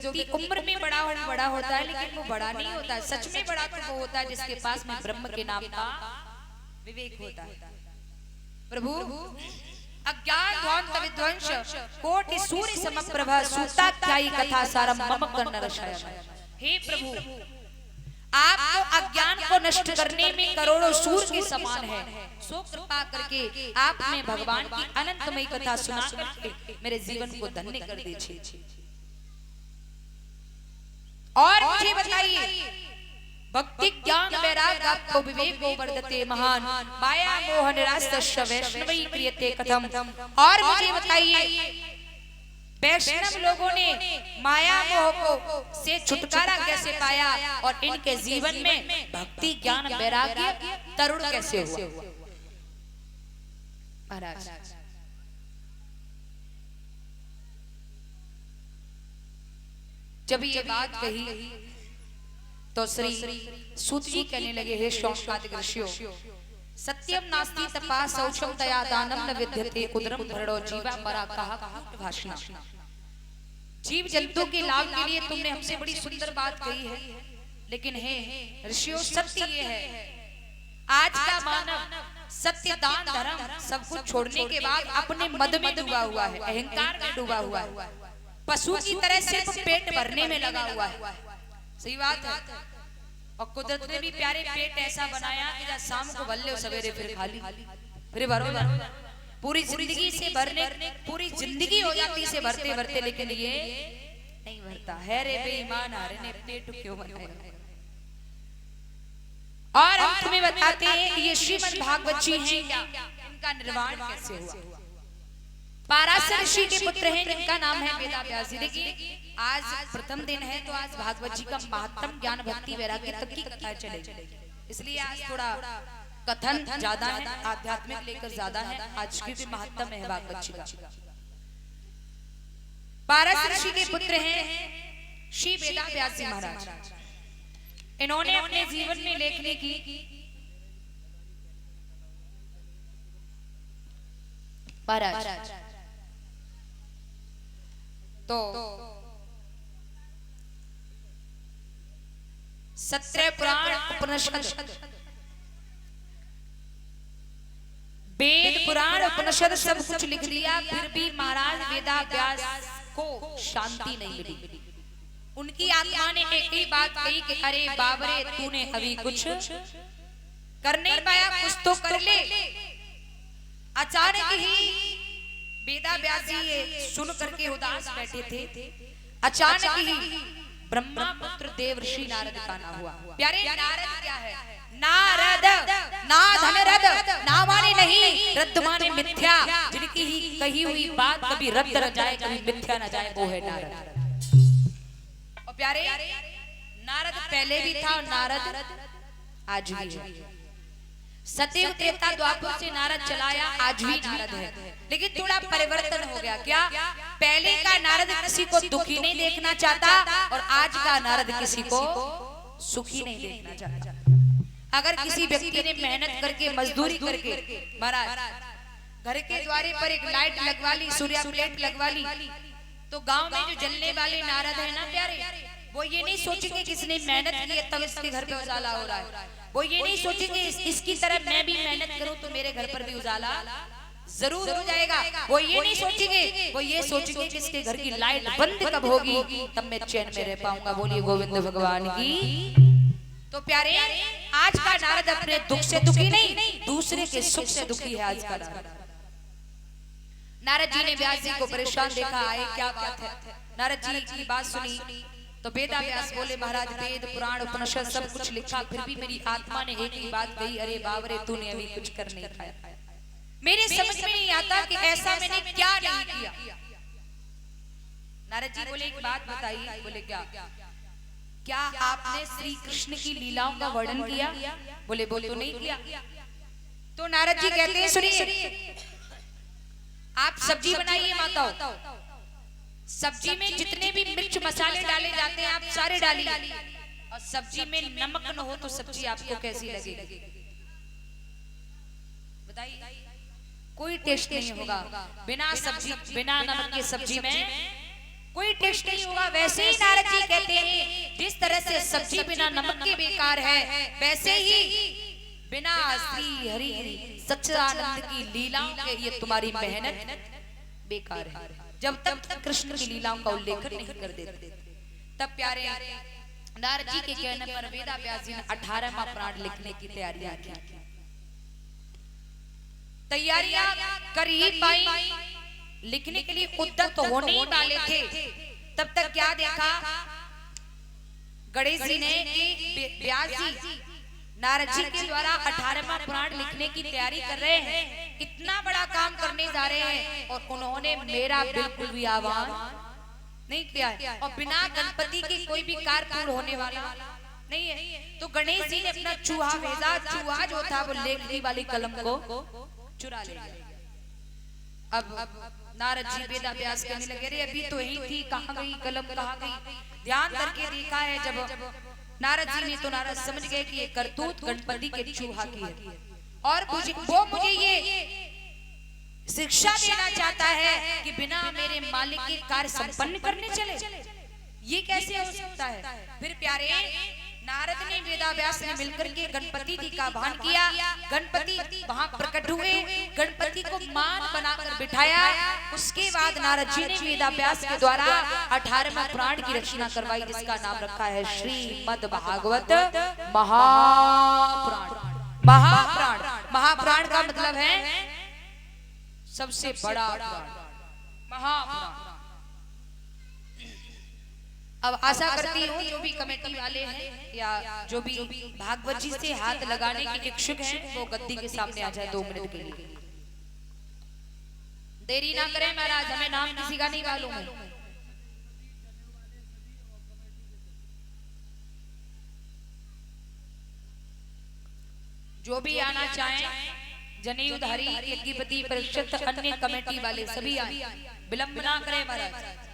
व्यक्ति उम्र में बड़ा होता है, लेकिन वो बड़ा नहीं होता है। सच में बड़ा तो वो होता है जिसके पास में ब्रह्म के नाम का विवेक होता है। प्रभु अज्ञान ध्वंत विध्वंस कोटि सूर्य समप्रभा सूताख्यायी कथा सारम मम कर्ण रसायन। हे प्रभु, आप तो अज्ञान को नष्ट करने में करोड़ों सूर्य के समान है। सो कृपा करके आपने भगवान की अनंतमयी कथा सुना करके मेरे जीवन को धन्य कर दीजिए। और मुझे बताइए, भक्ति ज्ञान वैराग आपको विवेक वर्धते महान माया मोह निराश्य वैष्णवी क्रियते कथम। और मुझे बताइए, वैष्णव लोगों ने माया मोह को से छुटकारा कैसे पाया और इनके जीवन में भक्ति ज्ञान वैराग्य तरुण कैसे हुआ। महाराज जब ये बात कही तो श्री सूत जी कहने लगे, हे शौनकादिक ऋषियों, सत्यम नास्ति तपा शौचम दया दानम न विद्यते उदरम भरणो जीवा परा कहा भाषण। जीव जंतु के लाभ के लिए तुमने हमसे बड़ी सुंदर बात कही है, लेकिन हे ऋषियों, सत्य ये है, आज का मानव सत्य दान धर्म सब कुछ छोड़ने के बाद अपने मद में डूबा हुआ है, अहंकार में डूबा हुआ है, पशु की तरह सिर्फ पेट भरने में लगा हुआ है। सही बात है। और कुदरत ने भी प्यारे पेट ऐसा बनाया कि जब शाम को भल्ले सवेरे फिर खाली फिर भरो पूरी जिंदगी से भरने, पूरी जिंदगी हो जाती से भरते भरते, लेकिन ये नहीं भरता है। रे बेईमान हारे ने पेट क्यों बनाया। और अंत में बताते हैं कि ये श्रीमद् भागवत जी हैं क्या, इनका निर्वाण कैसे हुआ। पाराशर ऋषि के पुत्र हैं जिनका नाम है वेदव्यास जी। देखिए, आज प्रथम दिन है तो आज भागवत जी का महात्म ज्ञान भक्ति वैराग्य तक की कथा चलेगी, इसलिए आज थोड़ा कथन ज्यादा है, आध्यात्मिक लेकर ज्यादा है आज की भी महात्म है भागवत जी का। पाराशर ऋषि के पुत्र हैं श्री वेदव्यास जी महाराज। इन्होंने अपने जीवन में लेखनी की महाराज तो 17 पुराण उपनिषद, वेद पुराण उपनिषद सब कुछ लिख लिया, फिर भी महाराज वेदव्यास को शांति नहीं मिली। उनकी आत्मा ने एक ही बात कही कि अरे बाबरे, तूने अभी कुछ कर नहीं पाया, कुछ तो कर ले। अचानक ही वेदव्यास जी ये सुन करके उदास बैठे थे। अचानक ही ब्रह्मा पुत्र देव ऋषि नारद का नाम हुआ। प्यारे, नारद क्या है? नारद ना धनरद, ना माने नहीं, रद्द माने मिथ्या। जिनकी ही कही हुई बात कभी रद्द न जाए, कभी मिथ्या न जाए, वो है नारद। और प्यारे, नारद पहले भी था और नारद आज भी है। सतयुग त्रेता द्वापर से नारद चलाया, आज भी नारद है, लेकिन थोड़ा परिवर्तन हो गया। क्या? पहले का नारद किसी को दुखी नहीं देखना चाहता और आज का नारद किसी को सुखी नहीं देखना चाहता। अगर किसी व्यक्ति ने मेहनत करके मजदूरी करके महाराज घर के द्वारे पर एक लाइट लगवा ली, सूर्य प्लेट लगवा ली, तो गांव में जो जलने वाले नारद है ना प्यारे, वो ये नहीं सोचेंगे किसने मेहनत की है तब इसके घर पे उजाला हो रहा है। वो ये नहीं सोचेंगे इसकी तरह मैं भी मेहनत करूं तो मेरे घर पर भी उजाला जरूर हो जाएगा। वो ये नहीं सोचेंगे, वो ये सोचेंगे कि इसके घर की लाइट बंद कब होगी तब मैं चैन में रह पाऊंगा। बोलिए गोविंद भगवान की। तो प्यारे, आज का नारद अपने दुख से दुखी नहीं, दूसरे के सुख से दुखी है आज का नारद। नारद जी ने व्यास जी को परेशान देखा, आए क्या बात है। नारद जी की बात सुनी तो वेदव्यास बोले, महाराज वेद पुराण उपनिषद सब कुछ लिखा, फिर भी मेरी आत्मा ने एक ही बात कही, अरे बाबरे, तूने अभी कुछ कर नहीं पाया। मेरे समझ में नहीं आता कि ऐसा मैंने क्या नहीं किया। नारद जी बोले, एक बात बताइए। बोले क्या? क्या आपने श्री कृष्ण की लीलाओं का वर्णन किया? बोले बोले तो नहीं किया। तो नारद जी कहते हैं, सुनिए, आप सब्जी बनाइए माताओं, सब्जी में जितने भी मिर्च मसाले डाले जाते हैं आप सारे डालिए, और सब्जी में नमक न हो तो सब्जी आपको कैसी लगेगी? बताइए। कोई टेस्ट नहीं होगा। बिना सब्जी, बिना नमक की सब्जी में कोई टेस्ट नहीं होगा। वैसे ही नारद जी कहते हैं जिस तरह से सब्जी बिना नमक के बेकार है, वैसे ही बिना श्री हरि सच्चिदानंद की लीलाओं के ये तुम्हारी मेहनत बेकार है। जब तक कृष्ण की लीलाओं का उल्लेख नहीं कर देते। तब प्यारे नारद जी के कहने पर वेदा व्यास जी ने 18वां पुराण लिखने की तैयारियां की। तैयारियां कर ही पाई, लिखने के लिए उद्यत होने ही वाले थे। तब तक क्या देखा गणेश जी ने कि व्यास जी नारद जी के द्वारा 18वां पुराण लिखने की तैयारी कर रहे हैं, इतना बड़ा काम करने जा रहे हैं और उन्होंने मेरा बिल्कुल भी आह्वान नहीं किया है और बिना गणपति के कोई भी कार्य पूर्ण होने वाला नहीं है। तो गणेश जी ने अपना चूहा भेजा, चूहा जो था वो लेखनी वाली कलम को चुरा लिया। अब नारद जी वेदा व्यास कहने लगे, अरे अभी तो यही थी, कहाँ गई कलम, कहाँ गई? ध्यान करके देखा है जब नारद जी ने, तो नारद समझ गए कि ये करतूत गणपति के चूहा की है और वो मुझे ये शिक्षा देना चाहता है कि बिना मेरे मालिक के कार्य संपन्न करने चले। ये कैसे हो सकता है? फिर प्यारे नारद ने वेदा व्यास ने मिलकर के गणपति जी का आह्वान किया। गणपति वहां प्रकट हुए, गणपति को मान बनाकर बिठाया। उसके बाद नारद जी ने वेदा व्यास के द्वारा 18वां पुराण की रचना करवाई, जिसका नाम रखा है श्रीमद् भागवत महापुराण। महापुराण, महापुराण का मतलब है सबसे बड़ा पुराण, महापुराण। अब आशा करती हूँ जो भी कमेटी वाले हैं या जो भी भागवत जी से हाथ लगाने के इच्छुक हैं वो गद्दी के सामने आ जाए 2 मिनट के लिए। देरी ना करें महाराज, हमें नाम किसी का नहीं मालूम है। जो भी आना चाहें, जनेऊधारी, यज्ञपति, परीक्षित, अन्य कमेटी वाले सभी आए, विलंब ना करें महाराज।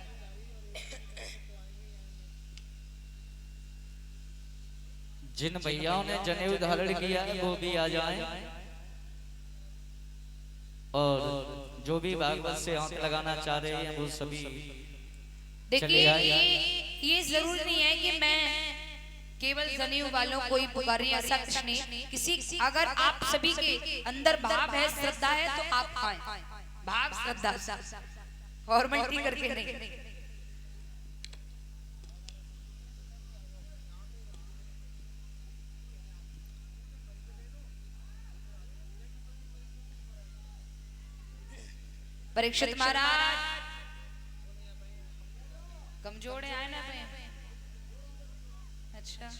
जिन भैयाओं ने जनेऊ धारण किया है वो भी आ जाएं और जो भी भागवत से हाथ लगाना चाह रहे हैं वो सभी देखिए। ये जरूर नहीं है कि मैं केवल जनेऊ वालों को ही पुकारे, ऐसा कुछ नहीं। किसी अगर आप सभी के अंदर भाव है, श्रद्धा है तो आप आए। भाव श्रद्धा फॉर्मेलिटी करके नहीं। परीक्षित महाराज कमजोर है ना पे? अच्छा,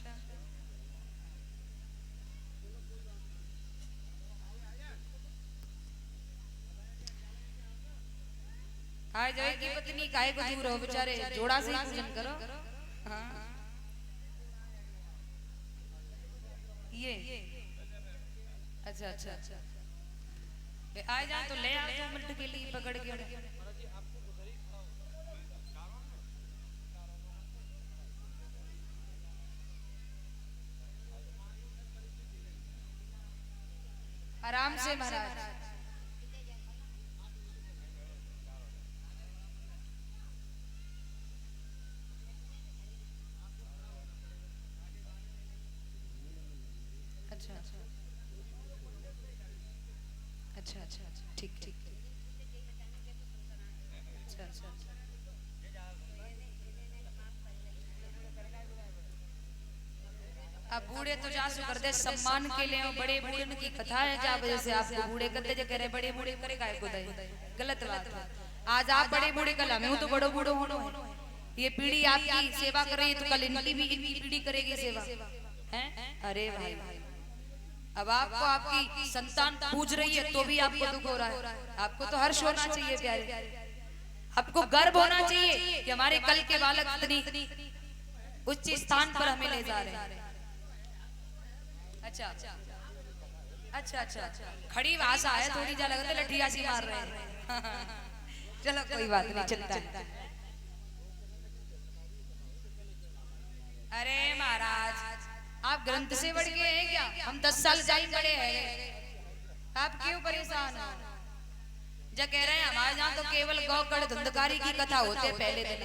आ जाए की पत्नी काहे को दूर हो बेचारे, जोड़ा से पूजन करो। हाँ ये अच्छा अच्छा अच्छा आ जा तो ले आ 2 मिनट के लिए पकड़ के। आराम से महाराज। अच्छा अच्छा अच्छा अच्छा, ठीक ठीक। अच्छा अच्छा, अब बूढ़े तो जा सु कर दे सम्मान के लिए, बड़े बूढ़े की कथा है जा वजह से आपको बूढ़े करते जो कह रहे बड़े बूढ़े करे काय को दे, गलत बात है। आज आप बड़े बूढ़े कल मैं हूं तो बड़ो बूढ़ो होनो है। ये पीढ़ी आपकी सेवा कर रही है तो कल इनकी भी इनकी पीढ़ी करेगी सेवा हैं। अरे भाई अब आपको आपकी संतान पूज रही है तो भी आपको दुख हो रहा है। आपको तो हर्ष होना चाहिए प्यारे, आपको गर्व होना चाहिए कि हमारे कल के बालक इतनी उच्च स्थान पर हमें ले जा रहे हैं। अच्छा अच्छा अच्छा, खड़ी भाषा है थोड़ी, जा लगता है लठिया सी मार रहे हैं। चलो कोई बात नहीं, चलता है। अरे महाराज आप ग्रंथ से बढ़ गए हैं क्या? हम 10 साल जाई पड़े हैं, आप क्यों परेशान हो? जो कह रहे हैं हमारे यहाँ तो केवल गौकड़ धुंधकारी की कथा होते पहले दिन।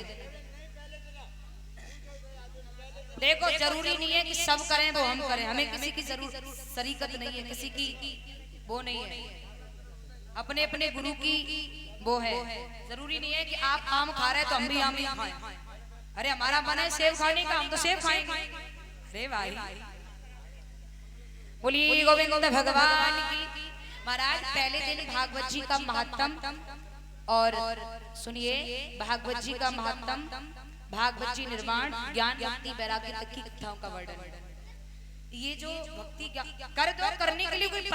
देखो जरूरी नहीं है कि सब करें वो हम करें, हमें किसी की जरूरत शरीकत नहीं है, किसी की वो नहीं है, अपने अपने गुरु की वो है। जरूरी नहीं है कि आप आम खा रहे तो हम भी आम ही खाएं। अरे हमारा मन है सेब खाने का, हम तो सेब खाएंगे। अरे भाई बोलिए गोविंद भगवान की। महाराज पहले दिन भागवत जी का महात्म, और सुनिए भागवत जी का महात्म, भागवत जी निर्वाण ज्ञान भक्ति वैराग्य तक की कथाओं का वर्णन। ये जो भक्ति कर दो करने के लिए कोई